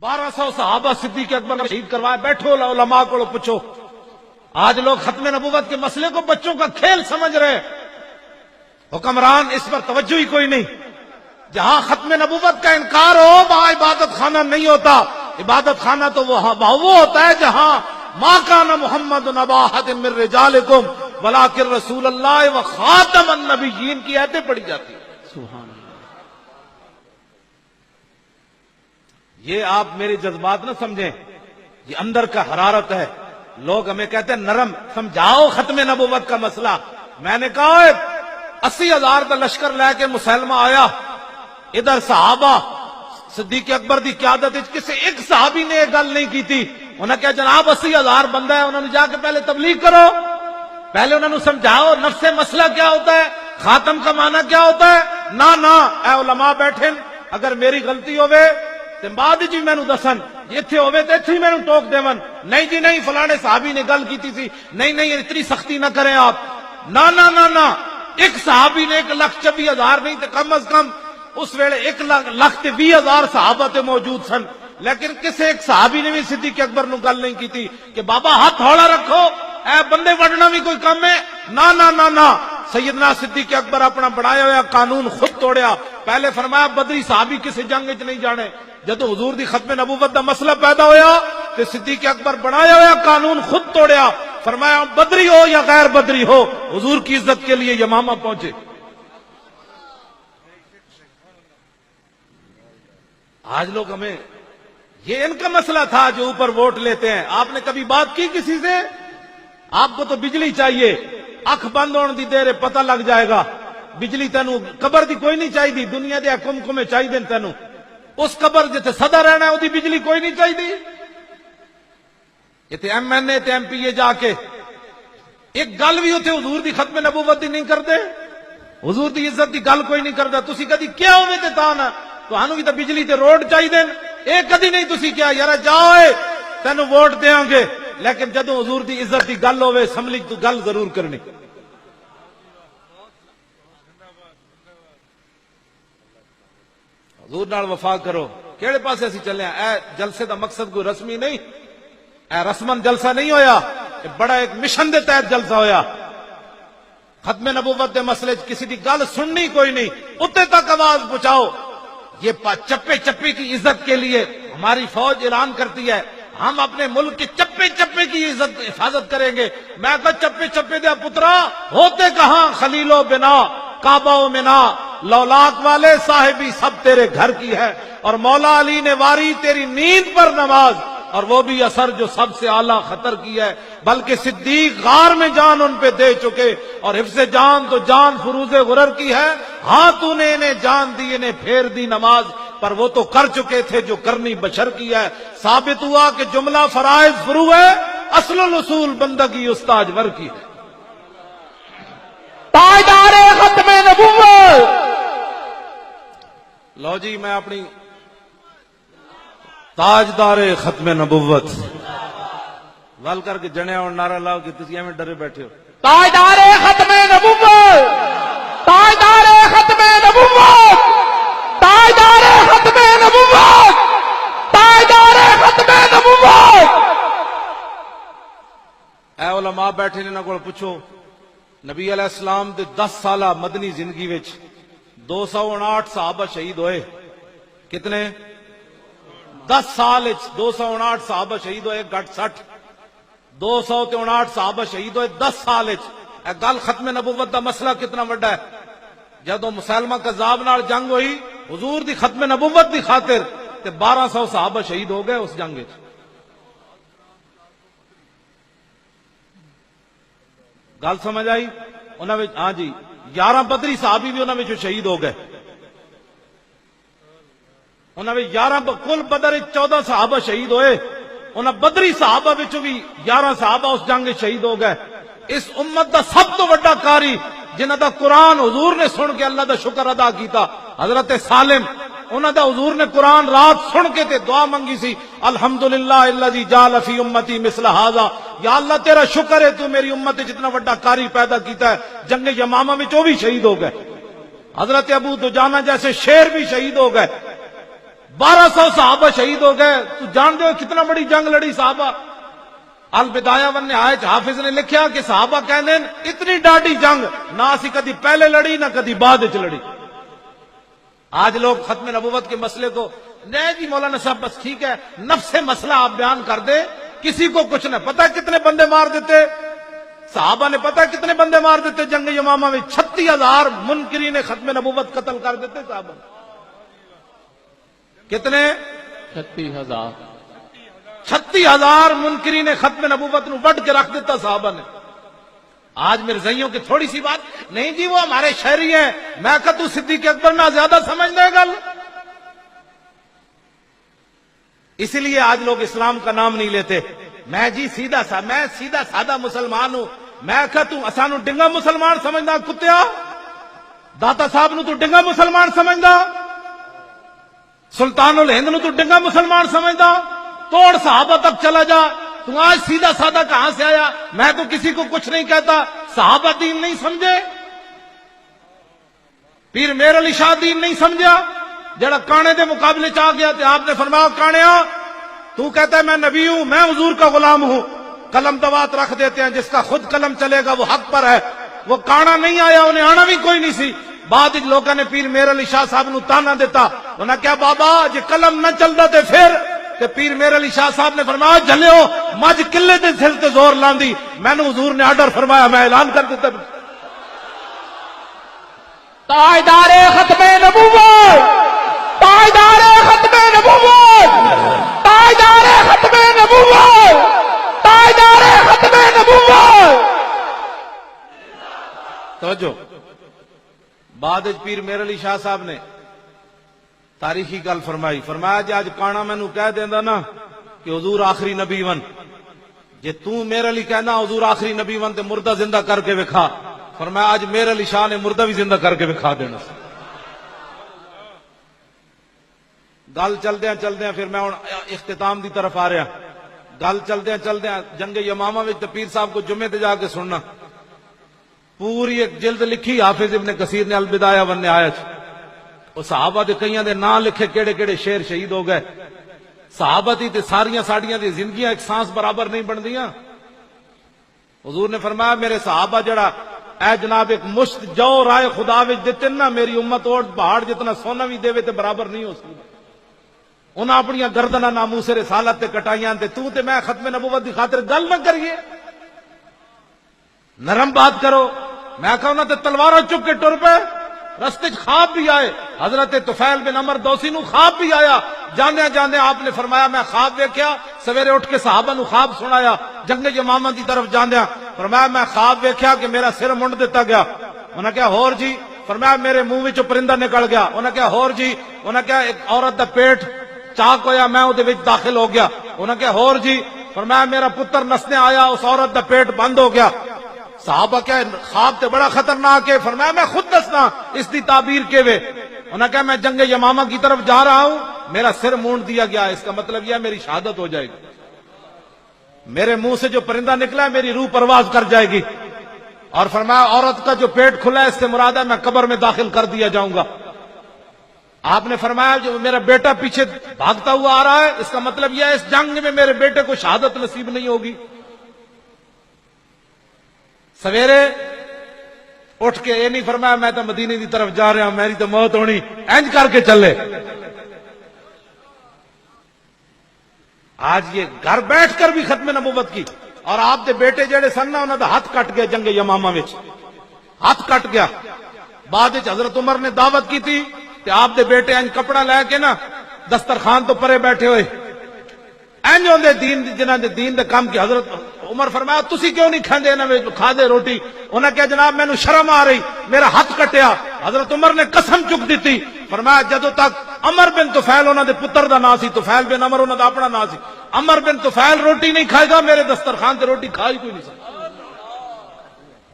1200 صحابہ صدیق اکبر نے شہید کروائے. بیٹھو علماء کو پوچھو. آج لوگ ختم نبوت کے مسئلے کو بچوں کا کھیل سمجھ رہے. حکمران اس پر توجہ ہی کوئی نہیں. جہاں ختم نبوت کا انکار ہو وہاں عبادت خانہ نہیں ہوتا. عبادت خانہ تو وہ ہوتا ہے جہاں ما کان محمد ابا احد من رجالکم ولکن رسول اللہ و خاتم النبیین کی آیتیں پڑھی جاتی ہیں. سبحان اللہ. یہ آپ میرے جذبات نہ سمجھیں, یہ اندر کا حرارت ہے. لوگ ہمیں کہتے ہیں نرم, سمجھاؤ ختم نبوت کا مسئلہ. میں نے کہا 80,000 کا لشکر لے کے مسلمہ آیا, ادھر صحابہ صدیق اکبر دی قیادت کسی ایک صحابی نے یہ گل نہیں کی تھی. انہوں نے کہا جناب 80,000 بندہ ہے, انہوں نے جا کے پہلے تبلیغ کرو, پہلے انہوں نے سمجھاؤ نفس مسئلہ کیا ہوتا ہے, خاتم کا معنی کیا ہوتا ہے. نہ اے علماء بیٹھے, اگر میری غلطی ہوئے تو بعد جی میں دسن, اتنے ہوئے تو اتنے میں ٹوک دیون. نہیں جی نہیں, فلانے صحابی نے گل کی تھی. نہیں اتنی سختی نہ کریں آپ. نہ ایک صحابی نے 1,24,000 نہیں تو کم از کم اس ویلے 1,20,000 صحابہ تے موجود سن, لیکن کسی ایک صحابی نے بھی صدیق اکبر نو گل نہیں کی تھی کہ بابا ہاتھ ہولا رکھو, اے بندے وڈنا بھی کوئی کم ہے. نہ سیدنا صدیق اکبر اپنا بنایا ہوا قانون خود توڑیا. پہلے فرمایا بدری صحابی کسی جنگ وچ نہیں جانے. جدو حضور دی ختم نبوت دا مسئلہ پیدا ہویا تو صدیق اکبر بنایا ہوا قانون خود توڑیا. فرمایا بدری ہو یا غیر بدری ہو, حضور کی عزت کے لیے یمامہ پہنچے. آج لوگ ہمیں یہ ان کا مسئلہ تھا جو اوپر ووٹ لیتے ہیں. آپ نے کبھی بات کی کسی سے؟ آپ کو تو بجلی چاہیے, اکھ بند ہونے دی دیر پتہ لگ جائے گا. بجلی تینوں قبر دی کوئی نہیں چاہیے, دنیا دے حکم میں چاہیے تینوں. اس قبر جتے صدا رہنا ہے وہ بجلی کوئی نہیں چاہیے. یہ M N A M P A جا کے ایک گل بھی ہوتے حضور دی ختم نبوت دی نہیں کرتے, حضور دی عزت دی گل کوئی نہیں کرتا. تسی کدی کیا ہوئے تے تاں نہ تو بھی تو بجلی تے روڈ چاہیے, یہ کدی نہیں تسی کیا یار جاؤ تینوں ووٹ دیاں گے, لیکن جدو حضور دی عزت دی گل ہوئے اسمبلی تو گل ضرور کرنی. حضور نال وفا کرو. کیڑے پاسے اسی چلے ہیں؟ اے جلسے دا مقصد کوئی رسمی نہیں, اے رسمن جلسہ نہیں ہویا, بڑا ایک مشن دے تحت جلسہ ہویا. ختم نبوت دے مسئلے کسی دی گل سننی کوئی نہیں, اتنے تک آواز پہنچاؤ. یہ چپے چپے کی عزت کے لیے ہماری فوج اعلان کرتی ہے ہم اپنے ملک کے چپے چپے کی عزت حفاظت کریں گے. میں کہا چپے چپے دیا پترا ہوتے کہاں, خلیل و بنا کعبہ و منا, لولاک والے صاحبی سب تیرے گھر کی ہے. اور مولا علی نے واری تیری نیند پر نماز, اور وہ بھی اثر جو سب سے اعلیٰ خطر کی ہے. بلکہ صدیق غار میں جان ان پہ دے چکے, اور حفظ جان تو جان فروز غرر کی ہے. ہاں تو نے انہیں جان دی, انہیں پھیر دی نماز, پر وہ تو کر چکے تھے جو کرنی بشر کی ہے. ثابت ہوا کہ جملہ فرائض فرو ہے, اصل الاصول بندگی استاج ور کی ہے. تاجدار ختم نبوت. لو جی میں اپنی تاجدار ختم نبوت ول کر کے جنے اور نعرہ لاؤ کہ تسی ایویں ڈرے بیٹھے ہو. تاجدار ختم نبوت, تاجدار ختم نبوت, تاجدار ختم نبوت, تاجدار ختم نبوت. اے علماء بیٹھے نے انہاں کول پوچھو, نبی علیہ السلام دے 10 سالہ مدنی زندگی وچ 259 صحابہ شہید ہوئے. کتنے؟ 10 سال 259 صحابہ شہید ہوئے, گھٹ 60 259 صحابہ شہید ہوئے 10 سال. اے گل ختم نبوت دا مسئلہ کتنا بڑا ہے. جدو مسلمہ کذاب نال جنگ ہوئی حضور دی ختم نبوت دی خاطر تے 1200 صحابہ شہید ہو گئے اس جنگ وچ. گل سمجھ آئی؟ انہاں وچ ہاں جی 11 بدری صحابی بھی انہاں وچ شہید ہو گئے. انہاں وچ 11 کل بدر 14 صحابہ شہید ہوئے, انہاں بدری صحابہ وچوں بھی 11 صحابہ اس جنگ وچ شہید ہو گئے. اس امت دا سب تو بڑا قاری جنہاں دا قرآن حضور نے سن کے اللہ دا شکر ادا کیتا, حضرت سالم. انہاں دا حضور نے قرآن رات سن کے تے دعا منگی سی, الحمدللہ الذی جعل فی امتی مثل ھذا, یا اللہ تیرا شکر ہے تو میری امت جتنا بڑا قاری پیدا کیتا ہے. جنگ یمامہ میں وہ بھی شہید ہو گئے. حضرت ابو دجانہ جیسے شیر بھی شہید ہو گئے. 1200 صحابہ شہید ہو گئے. تو جان دو کتنا بڑی جنگ لڑی صحابہ. البدایہ ون نہایت حافظ نے لکھیا کہ صحابہ کہندے اتنی ڈاڈی جنگ نہ اسی کدی پہلے لڑی نہ کدی بعد وچ لڑی. آج لوگ ختم نبوت کے مسئلے کو نہیں جی مولانا صاحب بس ٹھیک ہے نفس مسئلہ آپ بیان کر دیں, کسی کو کچھ نہ پتا کتنے بندے مار دیتے صحابہ نے, پتا کتنے بندے مار دیتے جنگ یمامہ میں. 36,000 منکرین ختم نبوت قتل کر دیتے صحابہ. کتنے؟ 36,000. 36,000 منکرین ختم نبوت نو وڈ کے رکھ دیتا صحابہ نے. آج مرزائیوں کی تھوڑی سی بات نہیں جی وہ ہمارے شہری ہیں, میں کہ تو صدیق اکبر نہ زیادہ سمجھ لے گل. اسی لیے آج لوگ اسلام کا نام نہیں لیتے. میں جی میں سیدھا سادہ مسلمان ہوں. میں کہ تو اسانو ڈنگا مسلمان سمجھنا کتیا, داتا صاحب نو تو ڈنگا مسلمان سمجھنا, سلطان الہند نو تو ڈنگا مسلمان سمجھنا, توڑ صحابہ تک چلا جا. تو آج سیدھا سادہ کہاں سے آیا؟ میں تو کسی کو کچھ نہیں کہتا. صحابہ دین نہیں سمجھے, پیر میر علی شاہ دین نہیں سمجھا, جڑا کانے دے مقابلے چاہ گیا تھے آپ نے فرمایا کانیا تو کہتا ہے میں نبی ہوں, میں حضور کا غلام ہوں. قلم دوات رکھ دیتے ہیں, جس کا خود قلم چلے گا وہ حق پر ہے. وہ کانا نہیں آیا, انہیں آنا بھی کوئی نہیں سی. بعد لوگوں نے پیر میر علی شاہ صاحب نو تانا دیتا, انہاں کیا بابا جے قلم نہ چلتا تے پھر کہ پیر میر علی شاہ صاحب نے فرمایا جھلیو مجھ قلے دے سر تے زور لاندی, میں نے حضور نے آرڈر فرمایا میں اعلان کر دیتا. تاجدار ختم نبوت, تاجدار ختم نبوت, تاجدار ختم نبوت, تاجدار ختم نبوت. توجہ, بعد پیر میر علی شاہ صاحب نے تاریخی گل فرمائی, فرمایا جی آج کانا مینو کہہ دیندا نا کہ حضور آخری نبی ون, جے تو میر علی کہنا حضور آخری نبی ون تے مردہ زندہ کر کے وکھا. فرمایا آج میر علی شاہ نے مردہ بھی زندہ کر کے وکھا دینا. گل چلدیاں پھر میں اختتام دی طرف آ رہا. گل چلدیاں جنگ یمامہ وچ تے پیر صاحب کو جمعے تے جا کے سننا, پوری ایک جلد لکھی حافظ ابن کثیر نے البدایہ ون نہایت. وہ صحابہ دے کئیاں دے نام لکھے کیڑے کیڑے شیر شہید ہو گئے. صحابہ دی تے ساریاں ساڑیاں دی زندگیاں ایک سانس برابر نہیں بندیاں. حضور نے فرمایا میرے صحابہ جڑا اے جناب ایک مشت جو رائے خدا وچ دتے نا, میری امت اور پہاڑ جتنا سونا بھی دے تے برابر نہیں ہو سکتا. انہاں اپنی گردناں ناموس رسالت تے کٹائیاں تے تو تے میں ختم نبوت دی خاطر گل نہ کریے, نرم بات کرو. میں کہا انہاں تے تلواراں چک کے ٹر پے, رستے خواب بھی آئے. حضرت طفیل بن عمر دوسی نو خواب بھی آیا. جاندے آپ نے فرمایا میں خواب ویکھیا, سویرے اٹھ کے صحابہ نو خواب سنایا. جنگ یمامہ دی طرف جاندیا فرمایا میں خواب ویکھیا کہ میرا سر منڈ دیتا گیا. انہاں کہا ہور جی؟ فرمایا میرے منہ وچوں پرندہ نکل گیا. انہاں کہا ہور جی؟ انہاں کہا ایک عورت دا پیٹ چاک ہویا میں اودے وچ داخل ہو گیا. انہاں کہا ہور جی؟ فرمایا میرا پتر نسنے آیا, اس عورت دا پیٹ بند ہو گیا. صحابہ کیا خواب تے بڑا خطرناک ہے. فرمایا میں خود دسنا اس دی تعبیر کے وے. انہوں نے کہا میں جنگ یمامہ کی طرف جا رہا ہوں, میرا سر مونڈ دیا گیا, اس کا مطلب یہ میری شہادت ہو جائے گی. میرے منہ سے جو پرندہ نکلا ہے میری روح پرواز کر جائے گی. اور فرمایا عورت کا جو پیٹ کھلا ہے اس سے مراد ہے میں قبر میں داخل کر دیا جاؤں گا. آپ نے فرمایا جو میرا بیٹا پیچھے بھاگتا ہوا آ رہا ہے, اس کا مطلب یہ ہے اس جنگ میں میرے بیٹے کو شہادت نصیب نہیں ہوگی. سویرے اٹھ کے یہ نہیں فرمایا میں تو مدینے دی طرف جا رہا ہوں, میری تو موت ہونی, انج کر کے چلے. آج یہ گھر بیٹھ کر بھی ختم نبوت کی. اور آپ دے بیٹے جڑے سن نا انہاں دا ہاتھ کٹ گیا جنگ یمامہ وچ, ہاتھ کٹ گیا. بعد وچ حضرت عمر نے دعوت کی تھی تے آپ دے بیٹے انج کپڑا لے کے نا دسترخوان تو پرے بیٹھے ہوئے انج ہوندے دین جنہاں دے دین دے کام کی. حضرت عمر فرمایا تسی کیوں نہیں کھاندے انہاں وچ کھا دے روٹی؟ انہاں کہا جناب مینوں شرم آ رہی, میرا ہاتھ کٹیا. حضرت عمر نے قسم چک دیتی, فرمایا جدوں تک عمر بن طفیل انہاں دے پتر دا نام سی, طفیل بن عمر انہاں دا اپنا نام سی, عمر بن طفیل روٹی نہیں کھائے گا میرے دسترخوان تے روٹی کھائی کوئی نہیں سکتا.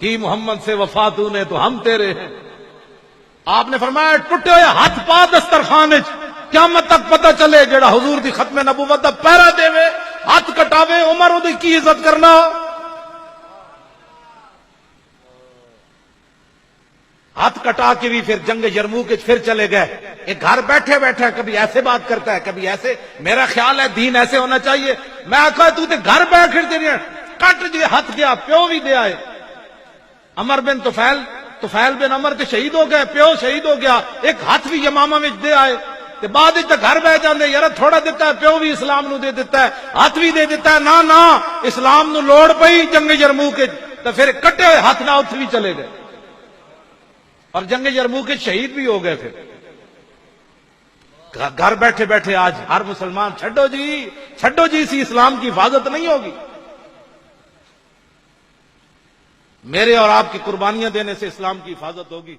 کی محمد سے وفا تو نے تو ہم تیرے ہیں. آپ نے فرمایا ٹوٹے ہوئے ہاتھ پا دسترخوان وچ, قیامت تک پتہ چلے جڑا حضور دی ختم نبوت دا پہرا دے وے ہاتھ کٹاوے عمر اودی کی عزت کرنا. ہاتھ کٹا کے بھی پھر جنگ یرموک کے پھر چلے گئے. ایک گھر بیٹھے بیٹھے کبھی ایسے بات کرتا ہے کبھی ایسے. میرا خیال ہے دین ایسے ہونا چاہیے. میں آخا تو تے گھر بیٹھے تیری کٹ جی ہاتھ گیا پیو بھی دیا ہے. عمر بن طفیل بن عمر تے شہید ہو گئے, پیو شہید ہو گیا, ایک ہاتھ بھی یمامہ میں دے آئے. تے بعد وچ گھر بہ جاندے یار تھوڑا دیتا ہے, پیو بھی اسلام نو دے دیتا ہے, ہاتھ بھی دے دیتا ہے. نہ اسلام نو لوڑ پئی جنگ یرموک وچ تے پھر کٹے ہوئے ہاتھ نہ اتھ بھی چلے گئے اور جنگ یرموک کے شہید بھی ہو گئے. پھر گھر بیٹھے بیٹھے آج ہر مسلمان چھڈو جی اسی اسلام کی حفاظت نہیں ہوگی. میرے اور آپ کی قربانیاں دینے سے اسلام کی حفاظت ہوگی.